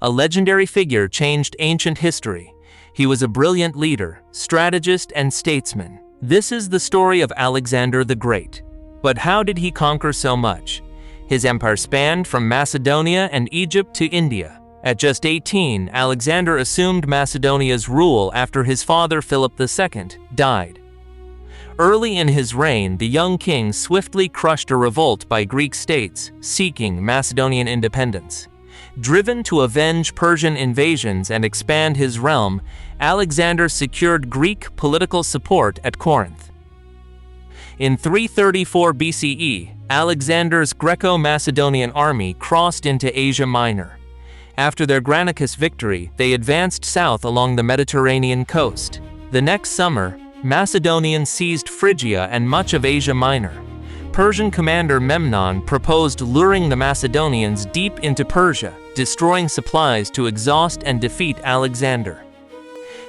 a legendary figure changed ancient history. He was a brilliant leader, strategist, and statesman. This is the story of Alexander the Great. But how did he conquer so much? His empire spanned from Macedonia and Egypt to India. At just 18, Alexander assumed Macedonia's rule after his father Philip II died. Early in his reign, the young king swiftly crushed a revolt by Greek states seeking Macedonian independence. Driven to avenge Persian invasions and expand his realm, Alexander secured Greek political support at Corinth. In 334 BCE, Alexander's Greco-Macedonian army crossed into Asia Minor. After their Granicus victory, they advanced south along the Mediterranean coast. The next summer, Macedonians seized Phrygia and much of Asia Minor. Persian commander Memnon proposed luring the Macedonians deep into Persia, destroying supplies to exhaust and defeat Alexander.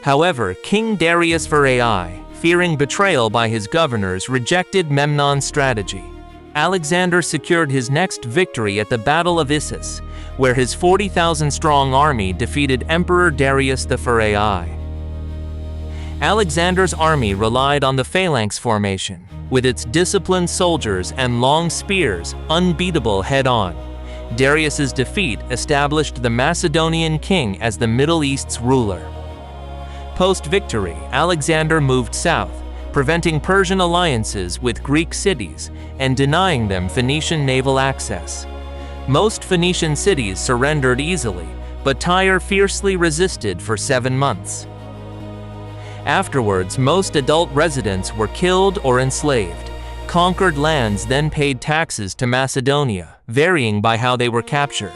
However, King Darius III, fearing betrayal by his governors, rejected Memnon's strategy. Alexander secured his next victory at the Battle of Issus, where his 40,000-strong army defeated Emperor Darius III. Alexander's army relied on the phalanx formation, with its disciplined soldiers and long spears, unbeatable head-on. Darius's defeat established the Macedonian king as the Middle East's ruler. Post-victory, Alexander moved south, preventing Persian alliances with Greek cities and denying them Phoenician naval access. Most Phoenician cities surrendered easily, but Tyre fiercely resisted for 7 months. Afterwards, most adult residents were killed or enslaved. Conquered lands then paid taxes to Macedonia, varying by how they were captured.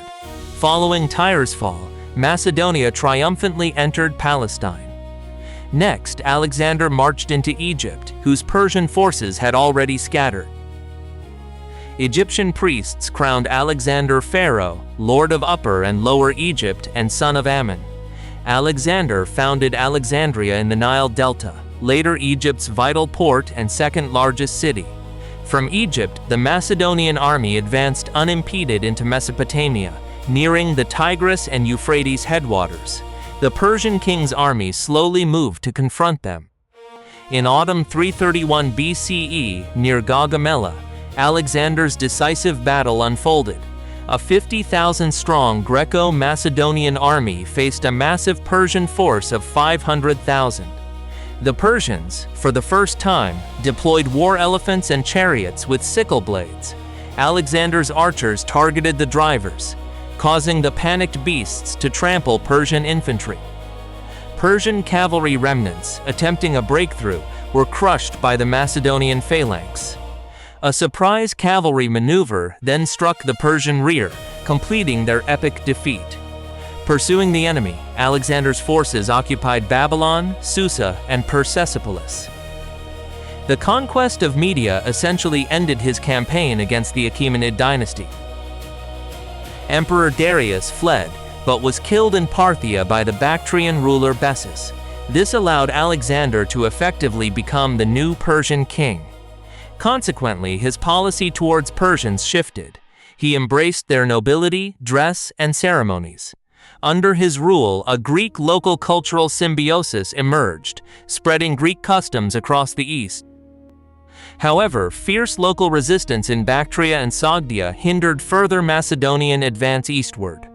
Following Tyre's fall, Macedonia triumphantly entered Palestine. Next, Alexander marched into Egypt, whose Persian forces had already scattered. Egyptian priests crowned Alexander Pharaoh, Lord of Upper and Lower Egypt and son of Ammon. Alexander founded Alexandria in the Nile Delta, later Egypt's vital port and second largest city. From Egypt, the Macedonian army advanced unimpeded into Mesopotamia, nearing the Tigris and Euphrates headwaters. The Persian king's army slowly moved to confront them. In autumn 331 BCE, near Gaugamela, Alexander's decisive battle unfolded. A 50,000-strong Greco-Macedonian army faced a massive Persian force of 500,000. The Persians, for the first time, deployed war elephants and chariots with sickle blades. Alexander's archers targeted the drivers, causing the panicked beasts to trample Persian infantry. Persian cavalry remnants, attempting a breakthrough, were crushed by the Macedonian phalanx. A surprise cavalry maneuver then struck the Persian rear, completing their epic defeat. Pursuing the enemy, Alexander's forces occupied Babylon, Susa, and Persepolis. The conquest of Media essentially ended his campaign against the Achaemenid dynasty. Emperor Darius fled, but was killed in Parthia by the Bactrian ruler Bessus. This allowed Alexander to effectively become the new Persian king. Consequently, his policy towards Persians shifted. He embraced their nobility, dress, and ceremonies. Under his rule, a Greek local cultural symbiosis emerged, spreading Greek customs across the east. However, fierce local resistance in Bactria and Sogdia hindered further Macedonian advance eastward.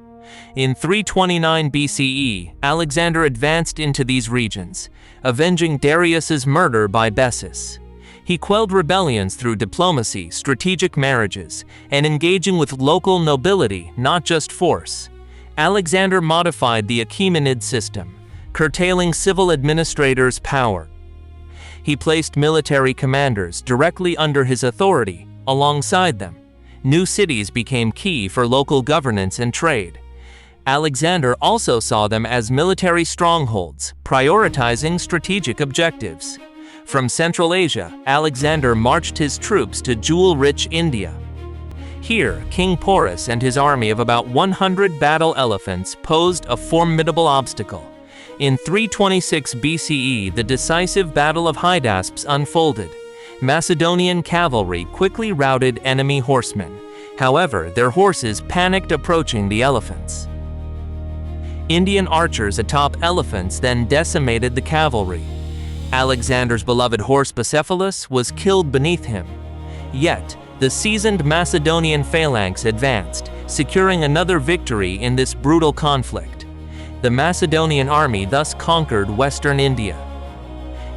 In 329 BCE, Alexander advanced into these regions, avenging Darius's murder by Bessus. He quelled rebellions through diplomacy, strategic marriages, and engaging with local nobility, not just force. Alexander modified the Achaemenid system, curtailing civil administrators' power. He placed military commanders directly under his authority, alongside them. New cities became key for local governance and trade. Alexander also saw them as military strongholds, prioritizing strategic objectives. From Central Asia, Alexander marched his troops to jewel-rich India. Here, King Porus and his army of about 100 battle elephants posed a formidable obstacle. In 326 BCE, the decisive Battle of Hydaspes unfolded. Macedonian cavalry quickly routed enemy horsemen. However, their horses panicked approaching the elephants. Indian archers atop elephants then decimated the cavalry. Alexander's beloved horse Bucephalus was killed beneath him. Yet, the seasoned Macedonian phalanx advanced, securing another victory in this brutal conflict. The Macedonian army thus conquered western India.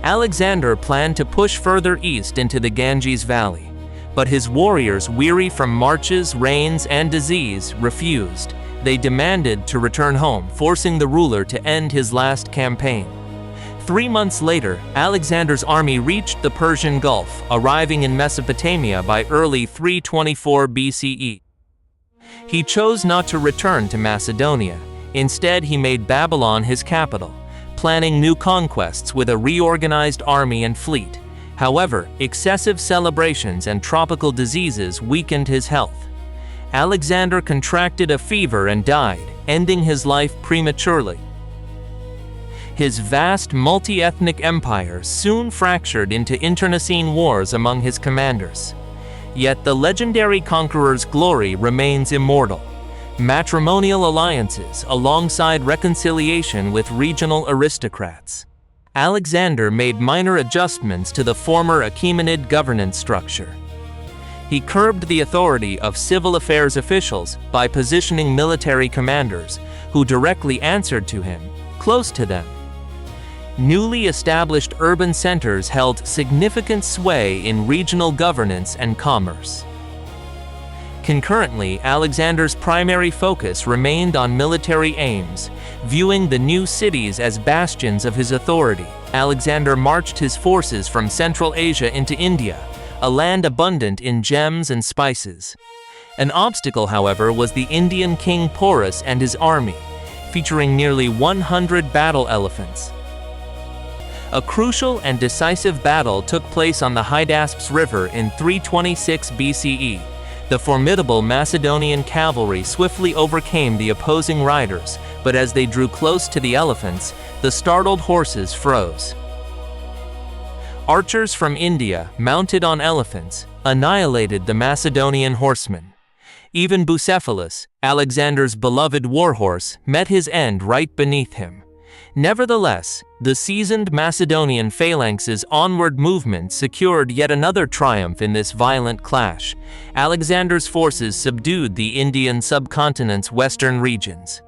Alexander planned to push further east into the Ganges Valley, but his warriors, weary from marches, rains, and disease, refused. They demanded to return home, forcing the ruler to end his last campaign. 3 months later, Alexander's army reached the Persian Gulf, arriving in Mesopotamia by early 324 BCE. He chose not to return to Macedonia. Instead, he made Babylon his capital, planning new conquests with a reorganized army and fleet. However, excessive celebrations and tropical diseases weakened his health. Alexander contracted a fever and died, ending his life prematurely. His vast multi-ethnic empire soon fractured into internecine wars among his commanders. Yet the legendary conqueror's glory remains immortal. Matrimonial alliances alongside reconciliation with regional aristocrats. Alexander made minor adjustments to the former Achaemenid governance structure. He curbed the authority of civil affairs officials by positioning military commanders, who directly answered to him, close to them. Newly established urban centers held significant sway in regional governance and commerce. Concurrently, Alexander's primary focus remained on military aims, viewing the new cities as bastions of his authority. Alexander marched his forces from Central Asia into India, a land abundant in gems and spices. An obstacle, however, was the Indian King Porus and his army, featuring nearly 100 battle elephants. A crucial and decisive battle took place on the Hydaspes River in 326 BCE. The formidable Macedonian cavalry swiftly overcame the opposing riders, but as they drew close to the elephants, the startled horses froze. Archers from India, mounted on elephants, annihilated the Macedonian horsemen. Even Bucephalus, Alexander's beloved warhorse, met his end right beneath him. Nevertheless, the seasoned Macedonian phalanx's onward movement secured yet another triumph in this violent clash. Alexander's forces subdued the Indian subcontinent's western regions.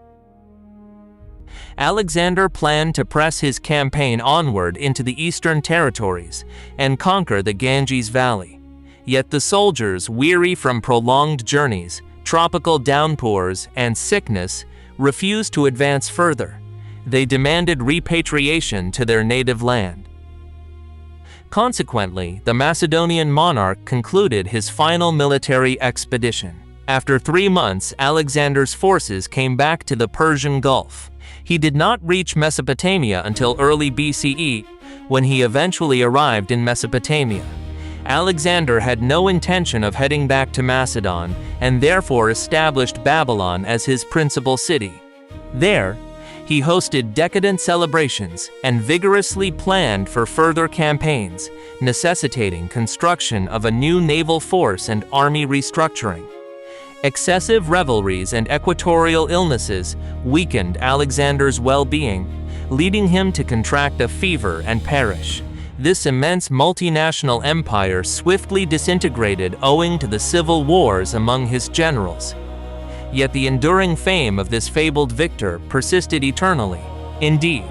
Alexander planned to press his campaign onward into the eastern territories and conquer the Ganges Valley. Yet the soldiers, weary from prolonged journeys, tropical downpours, and sickness, refused to advance further. They demanded repatriation to their native land. Consequently, the Macedonian monarch concluded his final military expedition. After 3 months, Alexander's forces came back to the Persian Gulf. He did not reach Mesopotamia until early BCE, when he eventually arrived in Mesopotamia. Alexander had no intention of heading back to Macedon, and therefore established Babylon as his principal city. There, he hosted decadent celebrations and vigorously planned for further campaigns, necessitating construction of a new naval force and army restructuring. Excessive revelries and equatorial illnesses weakened Alexander's well-being, leading him to contract a fever and perish. This immense multinational empire swiftly disintegrated owing to the civil wars among his generals. Yet the enduring fame of this fabled victor persisted eternally. Indeed,